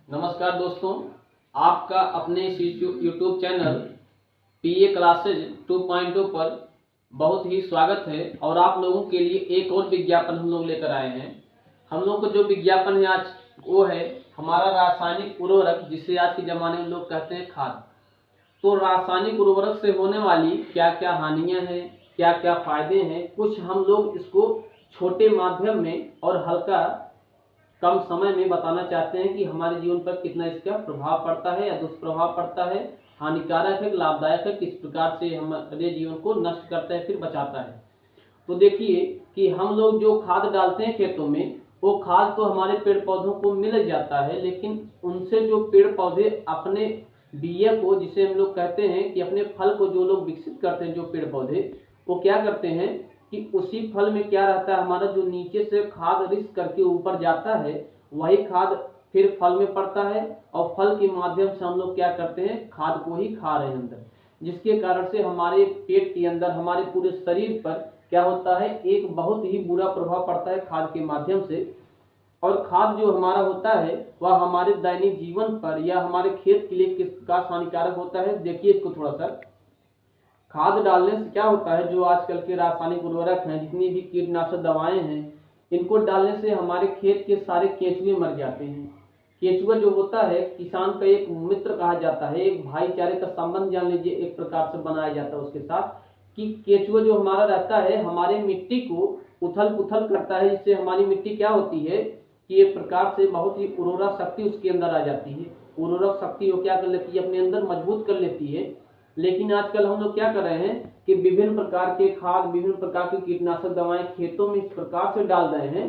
नमस्कार दोस्तों, आपका अपने इस यूट्यूब चैनल पीए क्लासेज 2.0 पर बहुत ही स्वागत है। और आप लोगों के लिए एक और विज्ञापन हम लोग लेकर आए हैं। हम लोग को जो विज्ञापन है आज वो है हमारा रासायनिक उर्वरक, जिसे आज के ज़माने में लोग कहते हैं खाद। तो रासायनिक उर्वरक से होने वाली क्या क्या हानियाँ हैं, क्या क्या फायदे हैं, कुछ हम लोग इसको छोटे माध्यम में और हल्का कम समय में बताना चाहते हैं कि हमारे जीवन पर कितना इसका प्रभाव पड़ता है या दुष्प्रभाव पड़ता है, हानिकारक है, लाभदायक है, किस प्रकार से हमारे जीवन को नष्ट करता है फिर बचाता है। तो देखिए कि हम लोग जो खाद डालते हैं खेतों में, वो खाद तो हमारे पेड़ पौधों को मिल जाता है, लेकिन उनसे जो पेड़ पौधे अपने बीया को, जिसे हम लोग कहते हैं कि अपने फल को जो लोग विकसित करते हैं, जो पेड़ पौधे, वो क्या करते हैं कि उसी फल में क्या रहता है, हमारा जो नीचे से खाद रिस करके ऊपर जाता है, वही खाद फिर फल में पड़ता है और फल के माध्यम से हम लोग क्या करते हैं, खाद को ही खा रहे हैं अंदर, जिसके कारण से हमारे पेट के अंदर, हमारे पूरे शरीर पर क्या होता है, एक बहुत ही बुरा प्रभाव पड़ता है खाद के माध्यम से। और खाद जो हमारा होता है वह हमारे दैनिक जीवन पर या हमारे खेत के लिए किस प्रकार हानिकारक होता है, देखिए इसको थोड़ा सा। खाद डालने से क्या होता है, जो आजकल के रासायनिक उर्वरक हैं, जितनी भी कीटनाशक दवाएं हैं, इनको डालने से हमारे खेत के सारे केंचुए मर जाते हैं। केंचुआ जो होता है किसान का एक मित्र कहा जाता है, एक भाईचारे का संबंध जान लीजिए एक प्रकार से बनाया जाता है उसके साथ, कि केंचुआ जो हमारा रहता है हमारे मिट्टी को उथल पुथल करता है, जिससे हमारी मिट्टी क्या होती है कि एक प्रकार से बहुत ही उर्वरा शक्ति उसके अंदर आ जाती है। उर्वरक शक्ति वो क्या कर लेती है, अपने अंदर मजबूत कर लेती है। लेकिन आजकल हम लोग क्या कर रहे हैं कि विभिन्न प्रकार के खाद, विभिन्न प्रकार की कीटनाशक दवाएं खेतों में इस प्रकार से डाल रहे हैं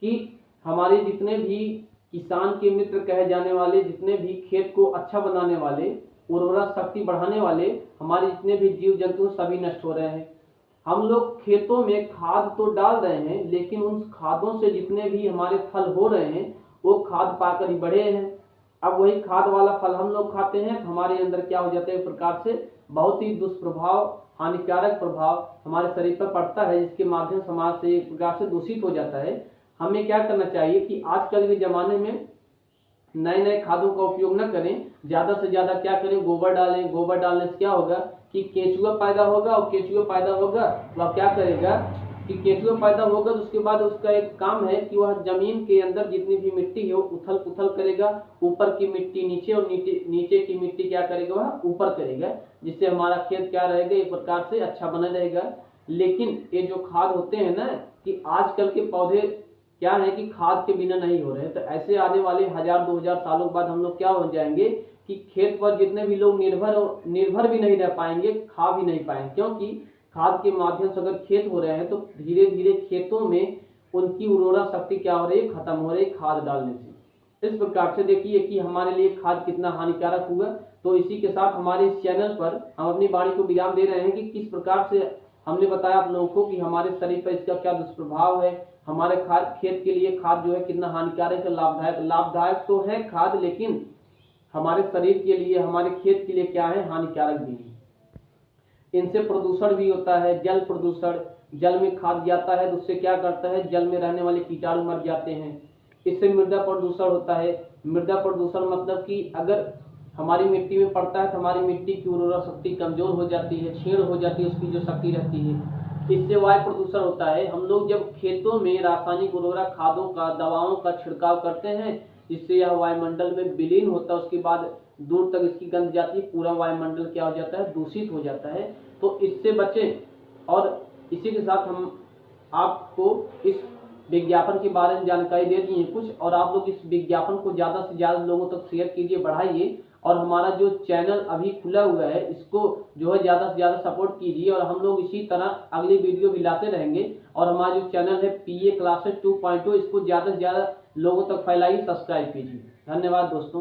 कि हमारे जितने भी किसान के मित्र कहे जाने वाले, जितने भी खेत को अच्छा बनाने वाले, उर्वरा शक्ति बढ़ाने वाले हमारे जितने भी जीव जंतु सभी नष्ट हो रहे हैं। हम लोग खेतों में खाद तो डाल रहे हैं, लेकिन उन खादों से जितने भी हमारे फल हो रहे हैं वो खाद पाकर ही बढ़े हैं। अब वही खाद वाला फल हम लोग खाते हैं तो हमारे अंदर क्या हो जाता है, एक प्रकार से बहुत ही दुष्प्रभाव, हानिकारक प्रभाव हमारे शरीर पर पड़ता है, जिसके माध्यम से समाज से एक प्रकार से दूषित हो जाता है। हमें क्या करना चाहिए कि आजकल के ज़माने में नए नए खादों का उपयोग न करें, ज़्यादा से ज़्यादा क्या करें, गोबर डालें। गोबर डालने से क्या होगा कि केंचुआ पैदा होगा, और केंचुआ पैदा होगा वह क्या करेगा कि केंचुआ पैदा होगा तो उसके बाद उसका एक काम है कि वह जमीन के अंदर जितनी भी मिट्टी है वो उथल पुथल करेगा, ऊपर की मिट्टी नीचे और नीचे की मिट्टी क्या करेगा, वह ऊपर करेगा, जिससे हमारा खेत क्या रहेगा, एक प्रकार से अच्छा बना रहेगा। लेकिन ये जो खाद होते हैं ना, कि आजकल के पौधे क्या है कि खाद के बिना नहीं हो रहे, तो ऐसे आने वाले 1000-2000 सालों बाद हम लोग क्या हो जाएंगे कि खेत पर जितने भी लोग निर्भर भी नहीं रह पाएंगे, खा भी नहीं पाएंगे, क्योंकि खाद के माध्यम से अगर खेत हो रहे हैं तो धीरे धीरे खेतों में उनकी उर्वरा शक्ति क्या हो रही है, खत्म हो रही है खाद डालने से। इस प्रकार से देखिए कि हमारे लिए खाद कितना हानिकारक हुआ। तो इसी के साथ हमारे इस चैनल पर हम अपनी वाणी को विराम दे रहे हैं कि किस प्रकार से हमने बताया आप लोगों को कि हमारे शरीर पर इसका क्या दुष्प्रभाव है, हमारे खेत के लिए खाद जो है कितना हानिकारक है, लाभदायक। लाभदायक तो है खाद, लेकिन हमारे शरीर के लिए, हमारे खेत के लिए क्या है, हानिकारक भी है। इनसे प्रदूषण भी होता है, जल प्रदूषण। जल में खाद जाता है तो उससे क्या करता है, जल में रहने वाले कीटाणु मर जाते हैं। इससे मृदा प्रदूषण होता है। मृदा प्रदूषण मतलब कि अगर हमारी मिट्टी में पड़ता है तो हमारी मिट्टी की उर्वरा शक्ति कमजोर हो जाती है, क्षीण हो जाती है, उसकी जो शक्ति रहती है। इससे वायु प्रदूषण होता है। हम लोग जब खेतों में रासायनिक उर्वरक खादों का, दवाओं का छिड़काव करते हैं, जिससे यह वायुमंडल में विलीन होता है, उसके बाद दूर तक इसकी गंध जाती है, पूरा वायुमंडल क्या हो जाता है, दूषित हो जाता है। तो इससे बचें। और इसी के साथ हम आपको इस विज्ञापन के बारे में जानकारी दे दी है कुछ, और आप लोग इस विज्ञापन को ज़्यादा से ज़्यादा लोगों तक शेयर कीजिए, बढ़ाइए। और हमारा जो चैनल अभी खुला हुआ है इसको जो है ज़्यादा से ज़्यादा सपोर्ट कीजिए, और हम लोग इसी तरह अगली वीडियो भी लाते रहेंगे। और हमारा जो चैनल है पीए क्लासेज 2.0, इसको ज़्यादा से ज़्यादा लोगों तक फैलाइए, सब्सक्राइब कीजिए। धन्यवाद दोस्तों।